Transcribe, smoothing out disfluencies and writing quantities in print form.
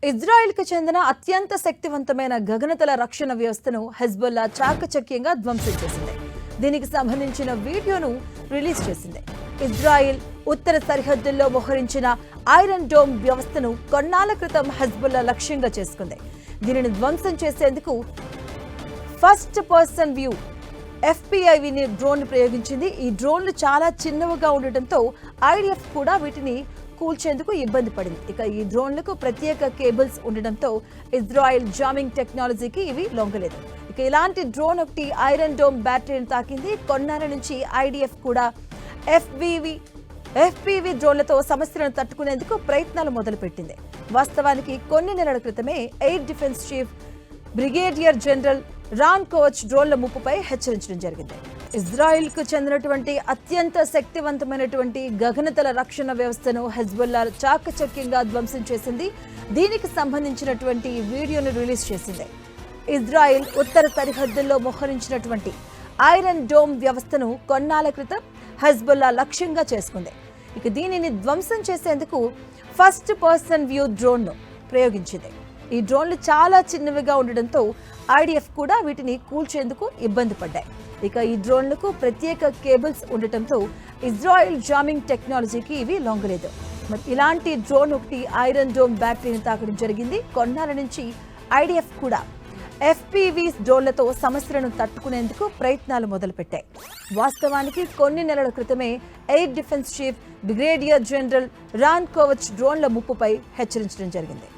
ఇజ్రాయెల్కు చెందిన అత్యంత శక్తివంతమైన గగనతల రక్షణ వ్యవస్థను హెజ్బుల్లా చాకచక్యంగా ధ్వంసం చేసింది. దీనికి సంబంధించిన వీడియోను రిలీజ్ చేసింది. ఇజ్రాయెల్ ఉత్తర సరిహద్దుల్లో మోహరించిన ఐరన్ డోమ్ వ్యవస్థను కొన్నాళ్ల క్రితం హెజ్బుల్లా లక్ష్యంగా చేసుకుంది. దీనిని ధ్వంసం చేసేందుకు first person view FPIV drone ప్రయోగించింది. ఈ డ్రోన్లు చాలా చిన్నవిగా ఉండటంతో IDF కూడా వీటిని కూల్చేందుకు ఇబ్బంది పడింది. ఇక ఈ డ్రోన్లకు ప్రత్యేక కేబుల్స్ ఉండడంతో ఇజ్రాయెల్ జామింగ్ టెక్నాలజీకి ఇవి లొంగలేదు. ఇక ఇలాంటి డ్రోన్ ఒకటి ఐరన్ డోమ్ బ్యాటరీని తాకింది. కొన్నాళ్ళ నుంచి IDF కూడా FPV డ్రోన్లతో సమస్యలను తట్టుకునేందుకు ప్రయత్నాలు మొదలుపెట్టింది. వాస్తవానికి కొన్ని నెలల క్రితమే air defence chief brigadier general Ran Koch డ్రోన్ల ముప్పుపై హెచ్చరించడం జరిగింది. ఇజ్రాయెల్కు చెందినటువంటి అత్యంత శక్తివంతమైనటువంటి గగనతల రక్షణ వ్యవస్థను హెజ్బుల్లా చాకచక్యంగా ధ్వంసం చేసింది. దీనికి సంబంధించినటువంటి వీడియోను రిలీజ్ చేసింది. ఇజ్రాయెల్ ఉత్తర సరిహద్దుల్లో మోహరించినటువంటి ఐరన్ డోమ్ వ్యవస్థను కొన్నాళ్ల క్రితం హెజ్బుల్లా లక్ష్యంగా చేసుకుంది. ఇక దీనిని ధ్వంసం చేసేందుకు ఫస్ట్ పర్సన్ వ్యూ డ్రోన్ను ప్రయోగించింది. ఈ డ్రోన్లు చాలా చిన్నవిగా ఉండడంతో IDF కూడా వీటిని కూల్చేందుకు ఇబ్బంది పడ్డాయి. ఇక ఈ డ్రోన్లకు ప్రత్యేక కేబుల్స్ ఉండటంతో ఇజ్రాయెల్ జామింగ్ టెక్నాలజీకి ఇవి లొంగలేదు. మరి ఇలాంటి డ్రోన్ ఒకటి ఐరన్ డోమ్ బ్యాటరీని తాకడం జరిగింది. కొన్నాళ్ళ నుంచి IDF కూడా FPV డ్రోన్లతో సమస్యలను తట్టుకునేందుకు ప్రయత్నాలు మొదలుపెట్టాయి. వాస్తవానికి కొన్ని నెలల క్రితమే air defence chief brigadier general Ran Koch డ్రోన్ల ముప్పుపై హెచ్చరించడం జరిగింది.